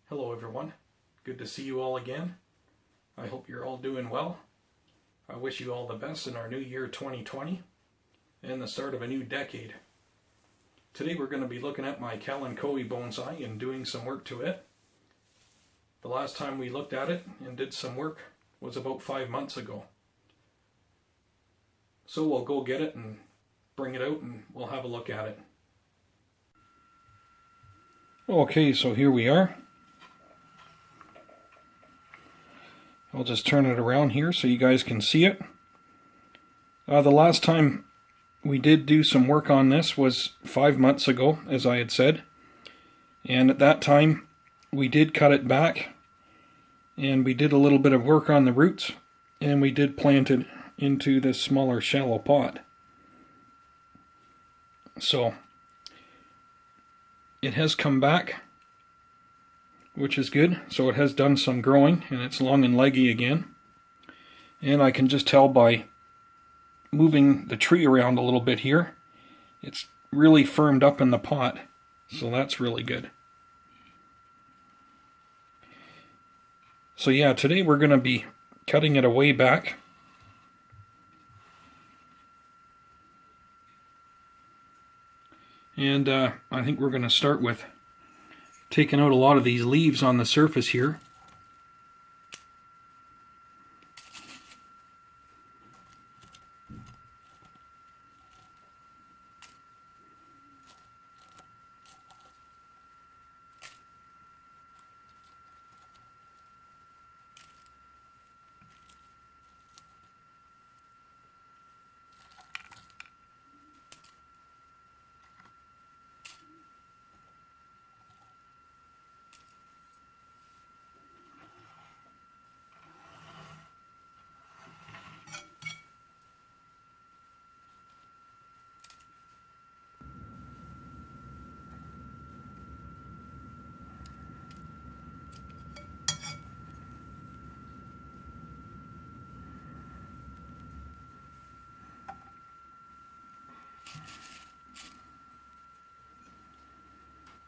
Hello everyone, good to see you all again. I hope you're all doing well. I wish you all the best in our new year 2020 and the start of a new decade. Today we're going to be looking at my Kalanchoe Bonsai and doing some work to it. The last time we looked at it and did some work was about 5 months ago. So we'll go get it and bring it out and we'll have a look at it. Okay, so here we are. I'll just turn it around here so you guys can see it. The last time we did do some work on this was 5 months ago, as I had said. And at that time, we did cut it back. And we did a little bit of work on the roots. And we did plant it into this smaller, shallow pot. So, it has come back, which is good. So it has done some growing and it's long and leggy again. And I can just tell by moving the tree around a little bit here, it's really firmed up in the pot. So that's really good. So yeah, today we're going to be cutting it away back. And I think we're going to start with taking out a lot of these leaves on the surface here.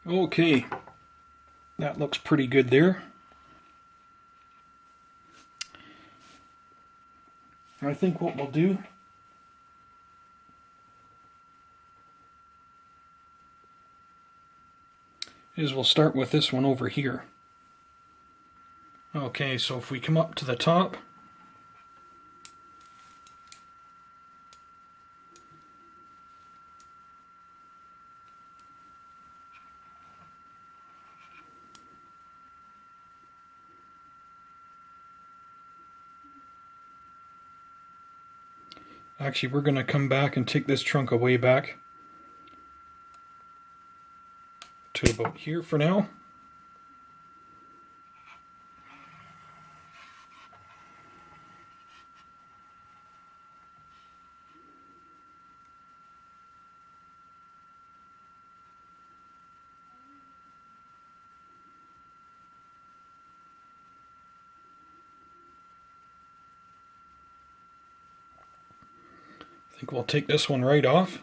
Okay, that looks pretty good there. I think what we'll do is we'll start with this one over here. Okay, so if we come up to the top, actually, we're going to come back and take this trunk away back to about here for now. I think we'll take this one right off.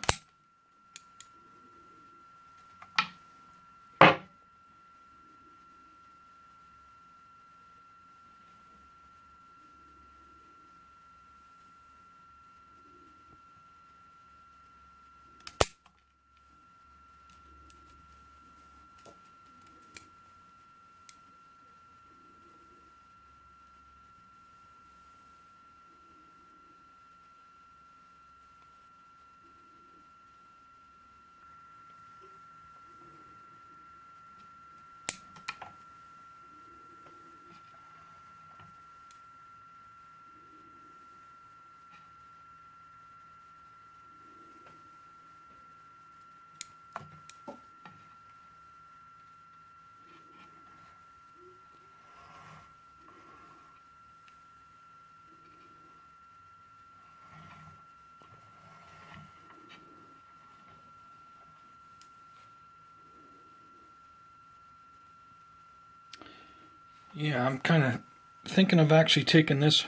Yeah, I'm kind of thinking of actually taking this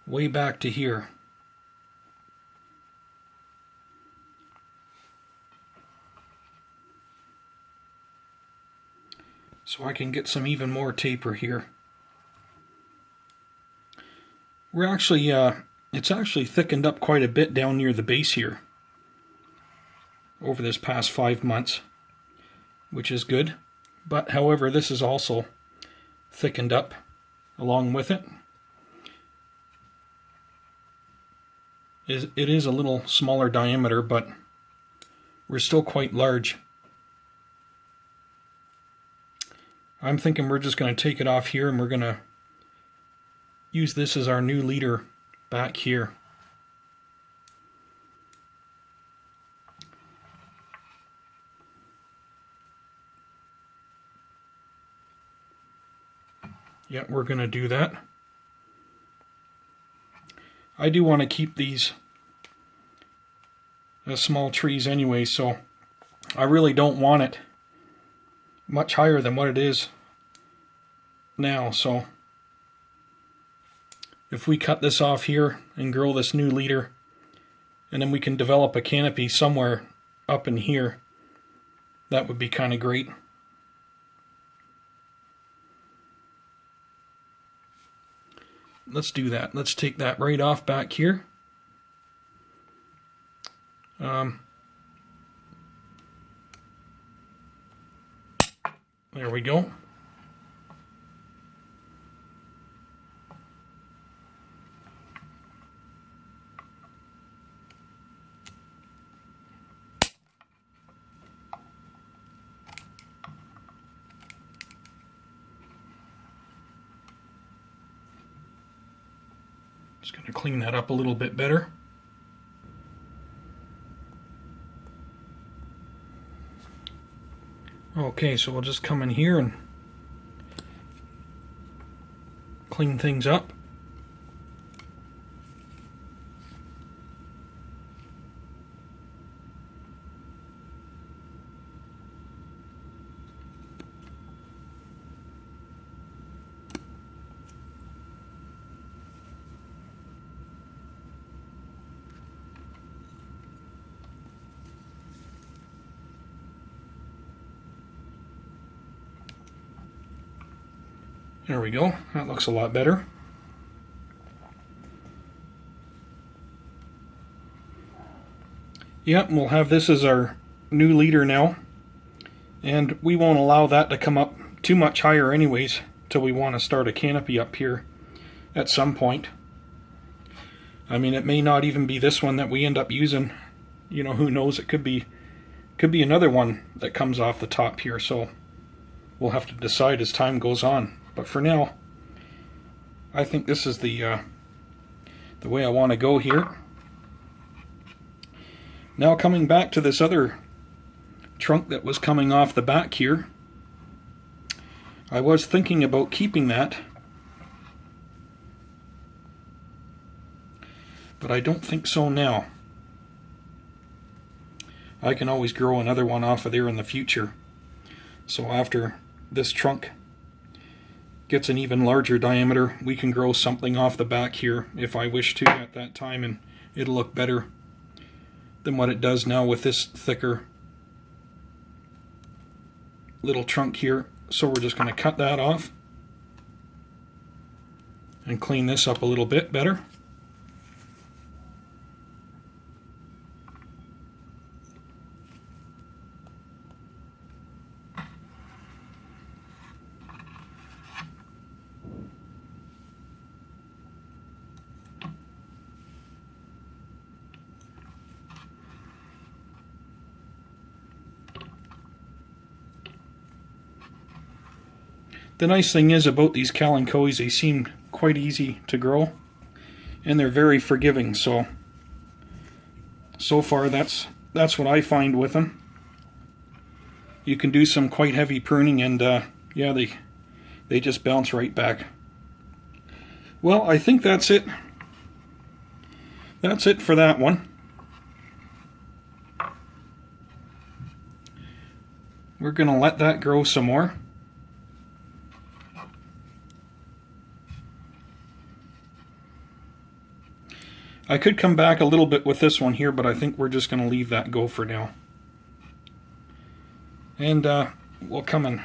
way back to here. so I can get some even more taper here. We're actually, it's actually thickened up quite a bit down near the base here over this past 5 months, which is good. But however, this is also thickened up along with it. It is a little smaller diameter, but we're still quite large. I'm thinking we're just going to take it off here and we're going to use this as our new leader back here. Yeah, we're going to do that. I do want to keep these as small trees anyway, so I really don't want it much higher than what it is now. So if we cut this off here and grow this new leader, and then we can develop a canopy somewhere up in here, that would be kind of great. Let's do that. Let's take that right off back here. There we go. Just going to clean that up a little bit better. Okay, so we'll just come in here and clean things up. There we go. That looks a lot better. Yep, we'll have this as our new leader now. And we won't allow that to come up too much higher anyways, till we want to start a canopy up here at some point. I mean, it may not even be this one that we end up using. You know, who knows? It could be another one that comes off the top here, so we'll have to decide as time goes on. But for now, I think this is the way I want to go here. Now coming back to this other trunk that was coming off the back here, I was thinking about keeping that, but I don't think so now. I can always grow another one off of there in the future. So after this trunk gets an even larger diameter, we can grow something off the back here if I wish to at that time, and it'll look better than what it does now with this thicker little trunk here. So we're just going to cut that off and clean this up a little bit better. The nice thing is about these Kalanchoes, they seem quite easy to grow, and they're very forgiving. So far that's what I find with them. You can do some quite heavy pruning, and yeah, they just bounce right back. Well, I think that's it. That's it for that one. We're going to let that grow some more. I could come back a little bit with this one here, but I think we're just going to leave that go for now. And we'll come and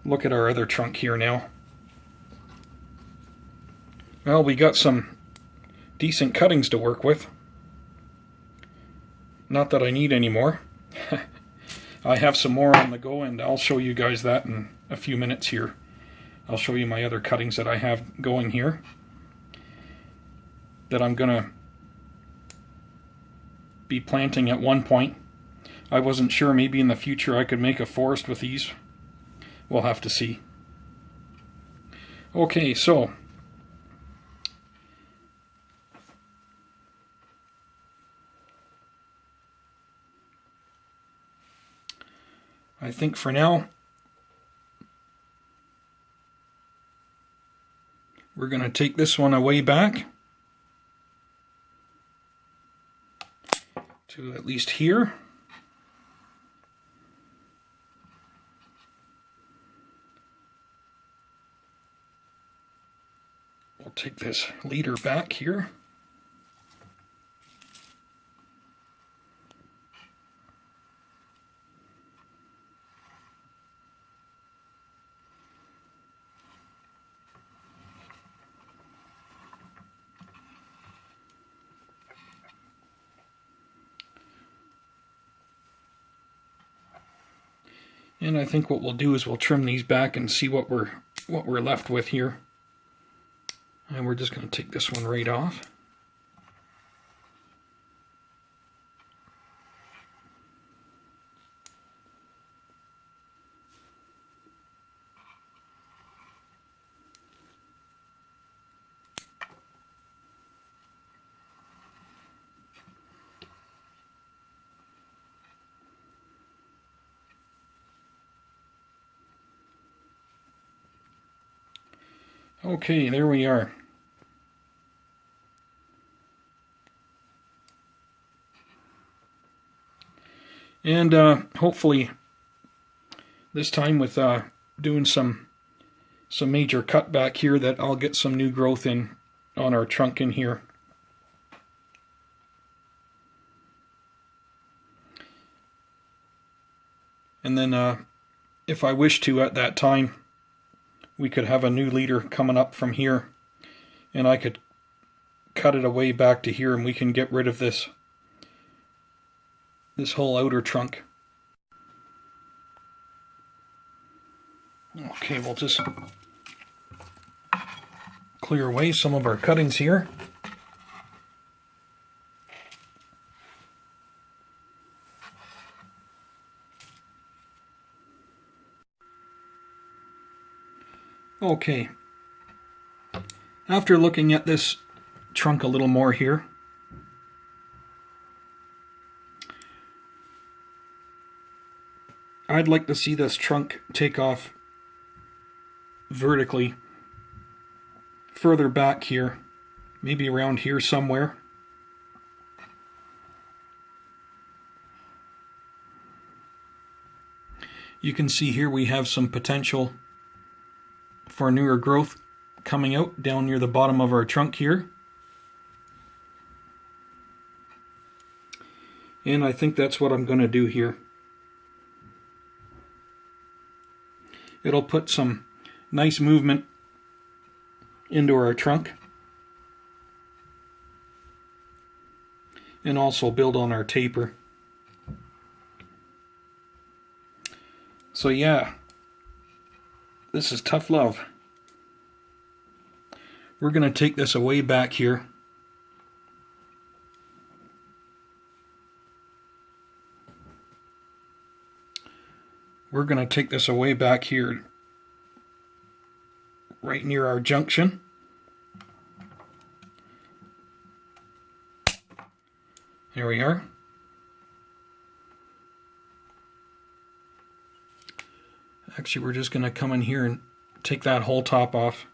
look at our other trunk here now. Well, we got some decent cuttings to work with. Not that I need any more. I have some more on the go, and I'll show you guys that in a few minutes here. I'll show you my other cuttings that I have going here that I'm gonna be planting at one point. I wasn't sure, maybe in the future I could make a forest with these. We'll have to see. Okay, so I think for now we're going to take this one away back to at least here. We'll take this leader back here. And I think what we'll do is we'll trim these back and see what we're left with here. And we're just going to take this one right off. Okay, there we are. And hopefully this time with doing some major cut back here, that I'll get some new growth in on our trunk in here. And then if I wish to at that time, we could have a new leader coming up from here, and I could cut it away back to here, and we can get rid of this whole outer trunk. Okay, we'll just clear away some of our cuttings here. Okay, after looking at this trunk a little more here, I'd like to see this trunk take off vertically further back here, maybe around here somewhere. You can see here we have some potential for newer growth coming out down near the bottom of our trunk here. And I think that's what I'm going to do here. It'll put some nice movement into our trunk and also build on our taper. So yeah, this is tough love. We're going to take this away back here. We're going to take this away back here, right near our junction. There we are. Actually, we're just going to come in here and take that whole top off.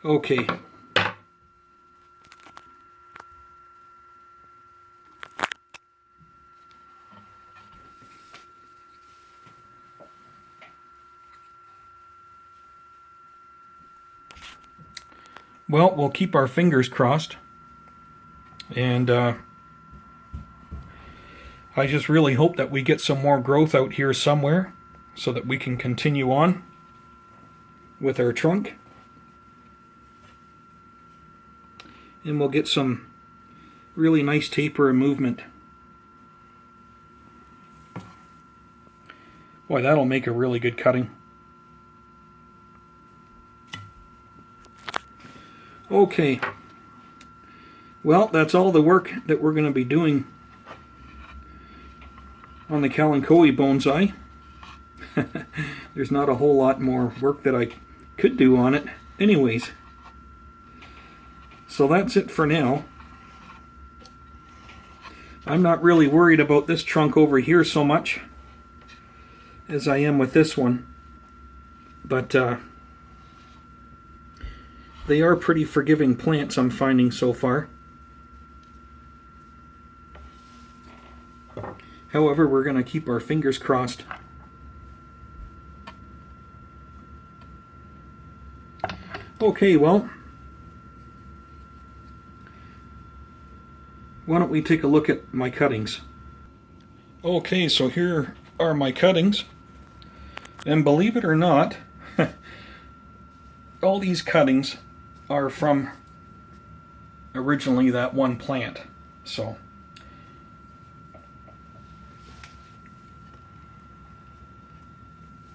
Okay. Well, we'll keep our fingers crossed, and I just really hope that we get some more growth out here somewhere so that we can continue on with our trunk. And we'll get some really nice taper and movement. Boy, that'll make a really good cutting. Okay. Well, that's all the work that we're going to be doing on the Kalanchoe Bonsai. There's not a whole lot more work that I could do on it. Anyways, so that's it for now. I'm not really worried about this trunk over here so much as I am with this one, but they are pretty forgiving plants, I'm finding so far. However, we're going to keep our fingers crossed. Okay, well, why don't we take a look at my cuttings? Okay, so here are my cuttings. And believe it or not, all these cuttings are from originally that one plant. So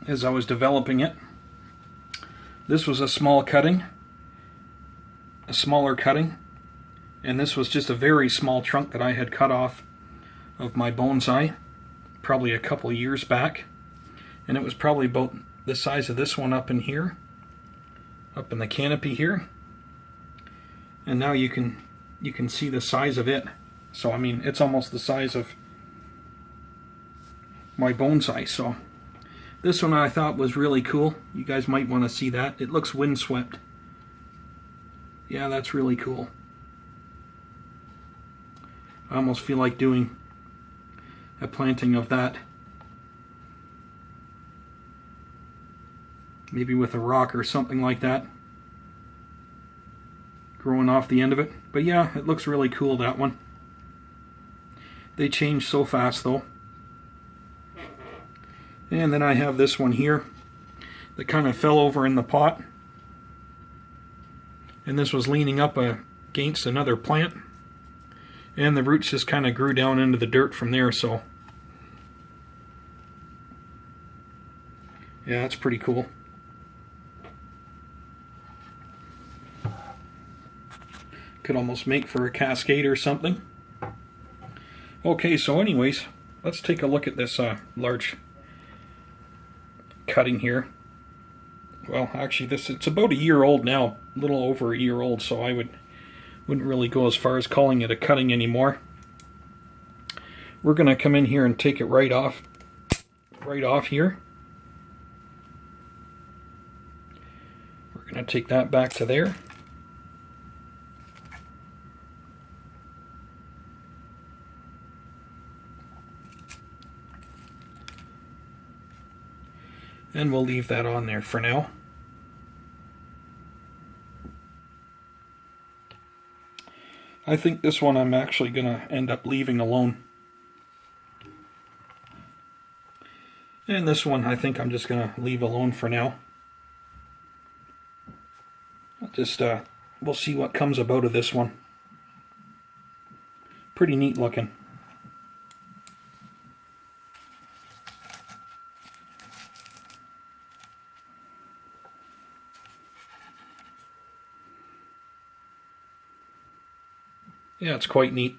as I was developing it, this was a small cutting, a smaller cutting, and this was just a very small trunk that I had cut off of my bonsai probably a couple years back, and it was probably about the size of this one up in here, up in the canopy here. And now you can see the size of it. So I mean, it's almost the size of my bonsai. So this one I thought was really cool. You guys might want to see that. It looks windswept. Yeah, that's really cool. I almost feel like doing a planting of that. Maybe with a rock or something like that, growing off the end of it. But yeah, it looks really cool, that one. They change so fast though. And then I have this one here that kind of fell over in the pot, and this was leaning up against another plant, and the roots just kind of grew down into the dirt from there. So yeah, that's pretty cool. Could almost make for a cascade or something. Okay, so anyways, let's take a look at this large cutting here. Well, actually, it's about a year old now, a little over a year old, so I wouldn't really go as far as calling it a cutting anymore. We're going to come in here and take it right off here. We're going to take that back to there. And we'll leave that on there for now. I think this one I'm actually going to end up leaving alone. And this one I think I'm just going to leave alone for now. We'll see what comes about of this one. Pretty neat looking. Yeah, it's quite neat.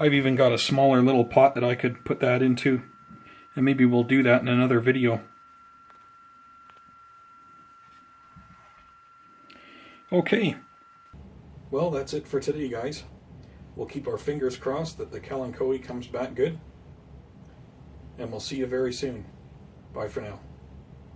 I've even got a smaller little pot that I could put that into, and maybe we'll do that in another video. Okay. Well, that's it for today, guys. We'll keep our fingers crossed that the Kalanchoe comes back good, and we'll see you very soon. Bye for now.